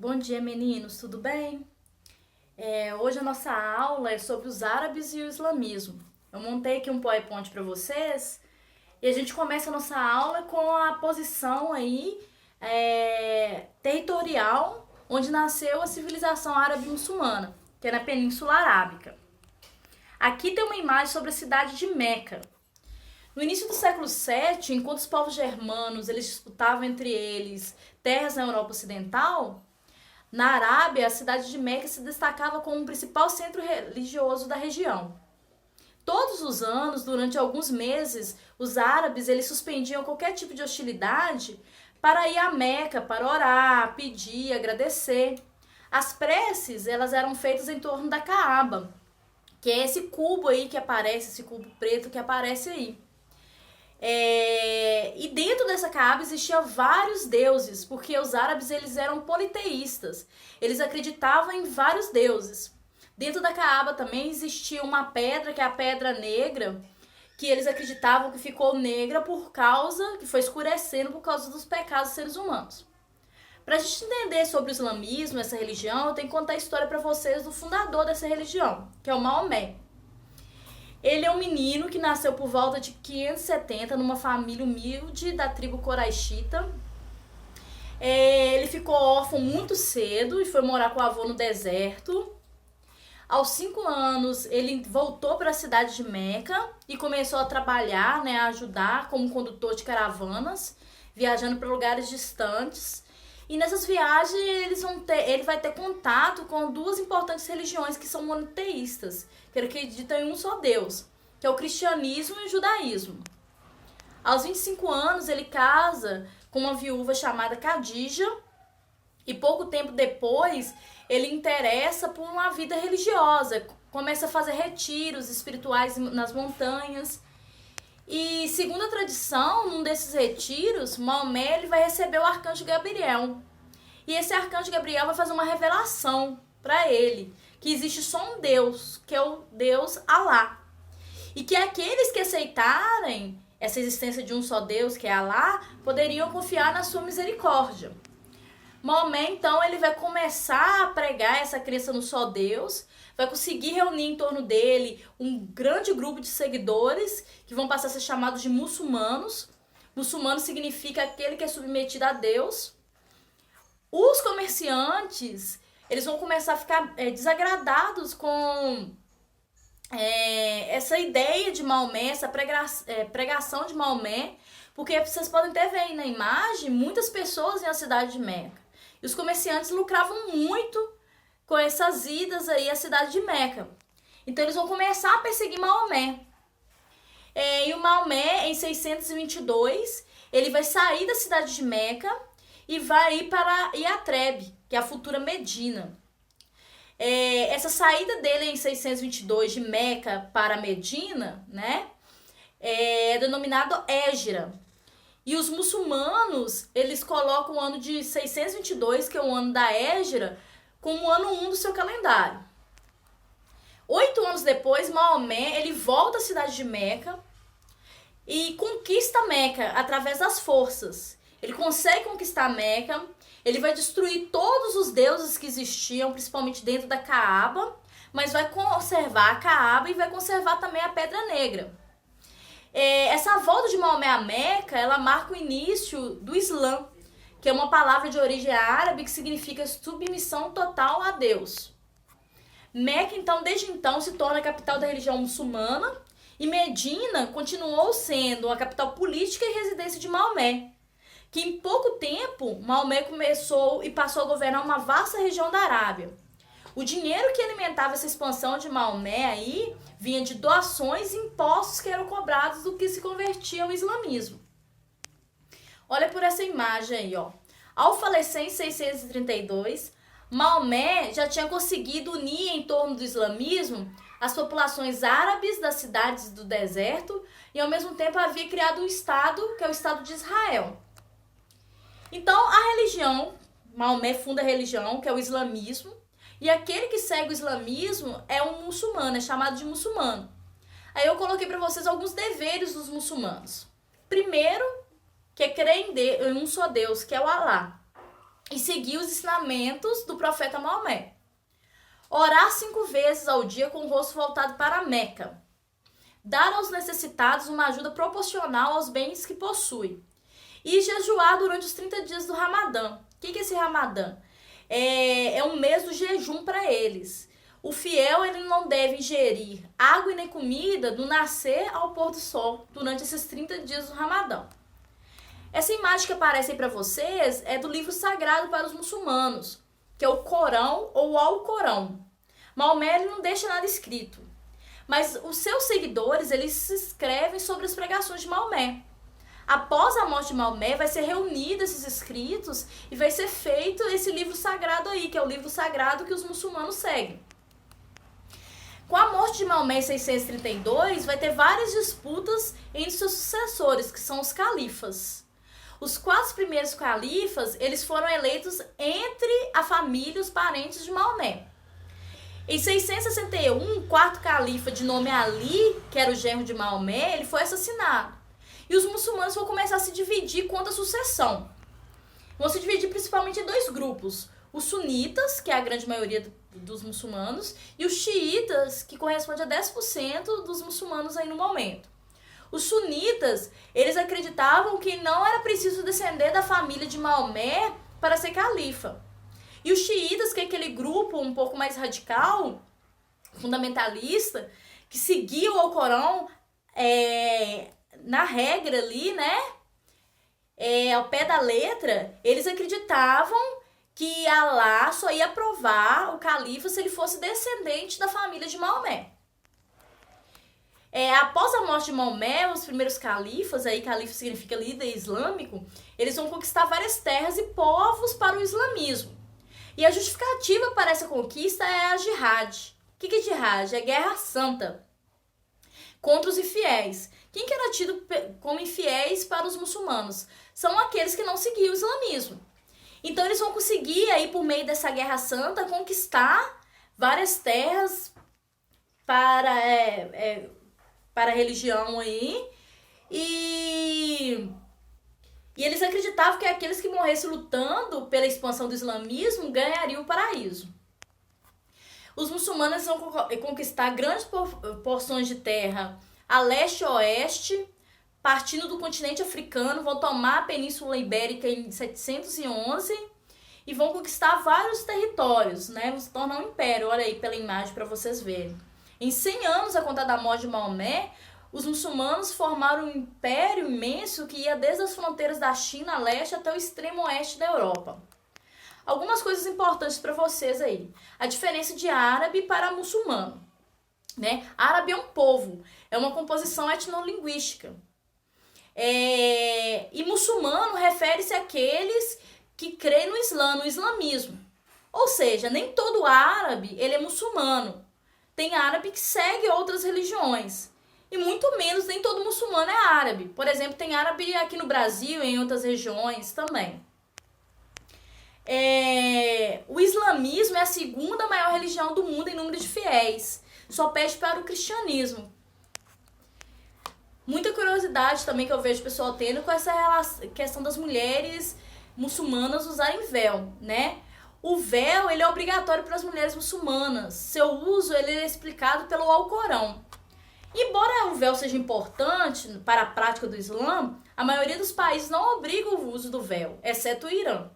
Bom dia, meninos, tudo bem? Hoje a nossa aula é sobre os árabes e o islamismo. Eu montei aqui um PowerPoint para vocês e a gente começa a nossa aula com a posição aí territorial onde nasceu a civilização árabe muçulmana, que é na Península Arábica. Aqui tem uma imagem sobre a cidade de Meca. No início do século VII, enquanto os povos germanos eles disputavam entre eles terras na Europa Ocidental, na Arábia, a cidade de Meca se destacava como o principal centro religioso da região. Todos os anos, durante alguns meses, os árabes eles suspendiam qualquer tipo de hostilidade para ir a Meca, para orar, pedir, agradecer. As preces elas eram feitas em torno da Caaba, que é esse cubo aí que aparece, esse cubo preto que aparece aí. E dentro dessa Caaba existiam vários deuses, porque os árabes eles eram politeístas. Eles acreditavam em vários deuses. Dentro da Caaba também existia uma pedra, que é a Pedra Negra, que eles acreditavam que ficou negra por causa, que foi escurecendo por causa dos pecados dos seres humanos. Para a gente entender sobre o islamismo, essa religião, eu tenho que contar a história para vocês do fundador dessa religião, que é o Maomé. Ele é um menino que nasceu por volta de 570 numa família humilde da tribo Coraixita. Ele ficou órfão muito cedo e foi morar com o avô no deserto. Aos 5 anos, ele voltou para a cidade de Meca e começou a trabalhar, a ajudar como condutor de caravanas, viajando para lugares distantes. E nessas viagens ele vai ter contato com duas importantes religiões que são monoteístas, que acreditam em um só Deus, que é o cristianismo e o judaísmo. Aos 25 anos ele casa com uma viúva chamada Khadija e pouco tempo depois ele interessa por uma vida religiosa, começa a fazer retiros espirituais nas montanhas. E segundo a tradição, num desses retiros, Maomé ele vai receber o arcanjo Gabriel. E esse arcanjo Gabriel vai fazer uma revelação para ele, que existe só um Deus, que é o Deus Alá. E que aqueles que aceitarem essa existência de um só Deus, que é Alá, poderiam confiar na sua misericórdia. Maomé, então, ele vai começar a pregar essa crença no só Deus, vai conseguir reunir em torno dele um grande grupo de seguidores que vão passar a ser chamados de muçulmanos. Muçulmano significa aquele que é submetido a Deus. Os comerciantes, eles vão começar a ficar desagradados com essa ideia de Maomé, essa pregação de Maomé, porque vocês podem até ver aí na imagem muitas pessoas na cidade de Meca. E os comerciantes lucravam muito com essas idas aí à cidade de Meca. Então eles vão começar a perseguir Maomé. E o Maomé, em 622, ele vai sair da cidade de Meca e vai ir para Iatrebe, que é a futura Medina. Essa saída dele em 622 de Meca para Medina, é denominado Hégira. E os muçulmanos, eles colocam o ano de 622, que é o ano da Hégira, como o ano 1 do seu calendário. 8 anos depois, Maomé, ele volta à cidade de Meca e conquista Meca através das forças. Ele consegue conquistar Meca, ele vai destruir todos os deuses que existiam, principalmente dentro da Caaba, mas vai conservar a Caaba e vai conservar também a Pedra Negra. Essa volta de Maomé a Meca, ela marca o início do Islã, que é uma palavra de origem árabe que significa submissão total a Deus. Meca, então, desde então, se torna a capital da religião muçulmana e Medina continuou sendo a capital política e residência de Maomé, que em pouco tempo Maomé começou e passou a governar uma vasta região da Arábia. O dinheiro que alimentava essa expansão de Maomé aí vinha de doações e impostos que eram cobrados do que se convertia ao islamismo. Olha por essa imagem aí, ó. Ao falecer em 632, Maomé já tinha conseguido unir em torno do islamismo as populações árabes das cidades do deserto e ao mesmo tempo havia criado um estado, que é o Estado de Israel. Então a religião, Maomé funda a religião, que é o islamismo, e aquele que segue o islamismo é um muçulmano, é chamado de muçulmano. Aí eu coloquei para vocês alguns deveres dos muçulmanos. Primeiro, que é crer em um só Deus, que é o Alá. e seguir os ensinamentos do profeta Maomé. Orar 5 vezes ao dia com o rosto voltado para Meca. Dar aos necessitados uma ajuda proporcional aos bens que possui. E jejuar durante os 30 dias do Ramadã. O que é esse Ramadã? É um mês do jejum para eles. O fiel ele não deve ingerir água e nem comida do nascer ao pôr do sol durante esses 30 dias do Ramadã. Essa imagem que aparece aí para vocês é do livro sagrado para os muçulmanos, que é o Corão ou o Alcorão. Maomé ele não deixa nada escrito, mas os seus seguidores eles se escrevem sobre as pregações de Maomé. Após a morte de Maomé, vai ser reunido esses escritos e vai ser feito esse livro sagrado aí, que é o livro sagrado que os muçulmanos seguem. Com a morte de Maomé em 632, vai ter várias disputas entre seus sucessores, que são os califas. Os 4 primeiros califas, eles foram eleitos entre a família e os parentes de Maomé. Em 661, o 4º califa de nome Ali, que era o genro de Maomé, ele foi assassinado. E os muçulmanos vão começar a se dividir quanto à sucessão. Vão se dividir principalmente em 2 grupos. Os sunitas, que é a grande maioria dos muçulmanos, e os xiitas, que corresponde a 10% dos muçulmanos aí no momento. Os sunitas, eles acreditavam que não era preciso descender da família de Maomé para ser califa. E os xiitas, que é aquele grupo um pouco mais radical, fundamentalista, que seguia o Alcorão na regra ali, né? Ao pé da letra, eles acreditavam que Alá só ia aprovar o califa se ele fosse descendente da família de Maomé. Após a morte de Maomé, os primeiros califas, aí califa significa líder islâmico, eles vão conquistar várias terras e povos para o islamismo. E a justificativa para essa conquista é a jihad. O que é jihad? É guerra santa contra os infiéis. Quem que era tido como infiéis para os muçulmanos? São aqueles que não seguiam o islamismo. Então eles vão conseguir, aí, por meio dessa guerra santa, conquistar várias terras para a religião aí. E eles acreditavam que aqueles que morressem lutando pela expansão do islamismo ganhariam o paraíso. Os muçulmanos vão conquistar grandes porções de terra a leste e oeste, partindo do continente africano, vão tomar a Península Ibérica em 711 e vão conquistar vários territórios, né? Vão se tornar um império, olha aí pela imagem para vocês verem. Em 100 anos, a conta da morte de Maomé, os muçulmanos formaram um império imenso que ia desde as fronteiras da China a leste até o extremo oeste da Europa. Algumas coisas importantes para vocês aí. A diferença de árabe para muçulmano, né? Árabe é um povo, é uma composição etnolinguística. E muçulmano refere-se àqueles que creem no Islã, no islamismo. Ou seja, nem todo árabe ele é muçulmano. Tem árabe que segue outras religiões. E muito menos, nem todo muçulmano é árabe. Por exemplo, tem árabe aqui no Brasil e em outras regiões também. O islamismo é a 2ª maior religião do mundo em número de fiéis. Só perde para o cristianismo. Muita curiosidade também que eu vejo o pessoal tendo com essa questão das mulheres muçulmanas usarem véu, né? O véu ele é obrigatório para as mulheres muçulmanas. Seu uso ele é explicado pelo Alcorão. Embora o véu seja importante para a prática do Islã, a maioria dos países não obriga o uso do véu, exceto o Irã.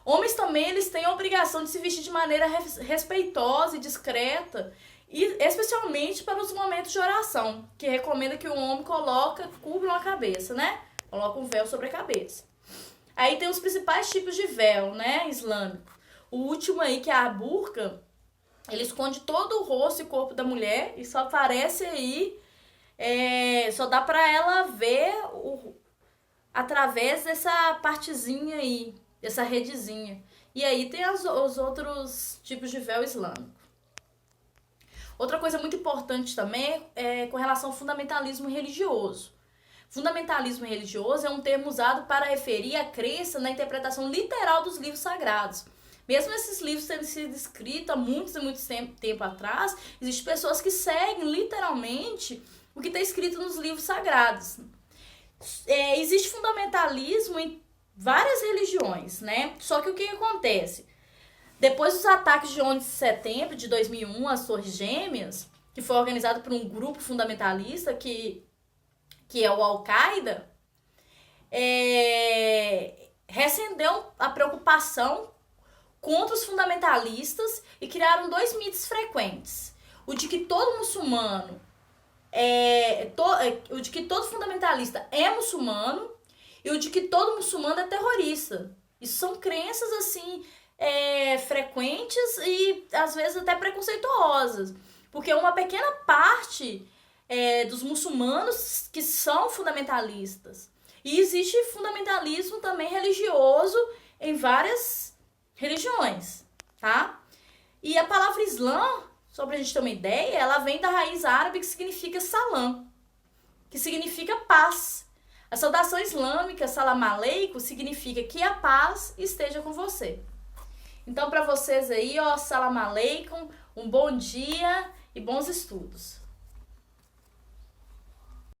Homens também eles têm a obrigação de se vestir de maneira respeitosa e discreta, e especialmente para os momentos de oração, que recomenda que o homem cubra a cabeça, né? Coloca um véu sobre a cabeça. Aí tem os principais tipos de véu, né, islâmico. O último aí, que é a burca, ele esconde todo o rosto e corpo da mulher e só aparece aí, só dá pra ela ver através dessa partezinha aí, dessa redezinha. E aí tem os outros tipos de véu islâmico. Outra coisa muito importante também é com relação ao fundamentalismo religioso. Fundamentalismo religioso é um termo usado para referir a crença na interpretação literal dos livros sagrados. Mesmo esses livros tendo sido escritos há muitos e muitos tempo atrás, existem pessoas que seguem literalmente o que está escrito nos livros sagrados. Existe fundamentalismo em várias religiões, né? Só que o que acontece? Depois dos ataques de 11 de setembro de 2001 às Torres Gêmeas, que foi organizado por um grupo fundamentalista que é o Al-Qaeda, reacendeu a preocupação contra os fundamentalistas e criaram dois mitos frequentes. O de que todo muçulmano o de que todo fundamentalista é muçulmano e o de que todo muçulmano é terrorista. Isso são crenças assim frequentes e às vezes até preconceituosas, porque uma pequena parte dos muçulmanos que são fundamentalistas. E existe fundamentalismo também religioso em várias religiões, tá? E a palavra Islã, só pra gente ter uma ideia, ela vem da raiz árabe que significa salam, que significa paz. A saudação islâmica, salam aleikum, significa que a paz esteja com você. Então, para vocês aí, salam aleikum, um bom dia e bons estudos.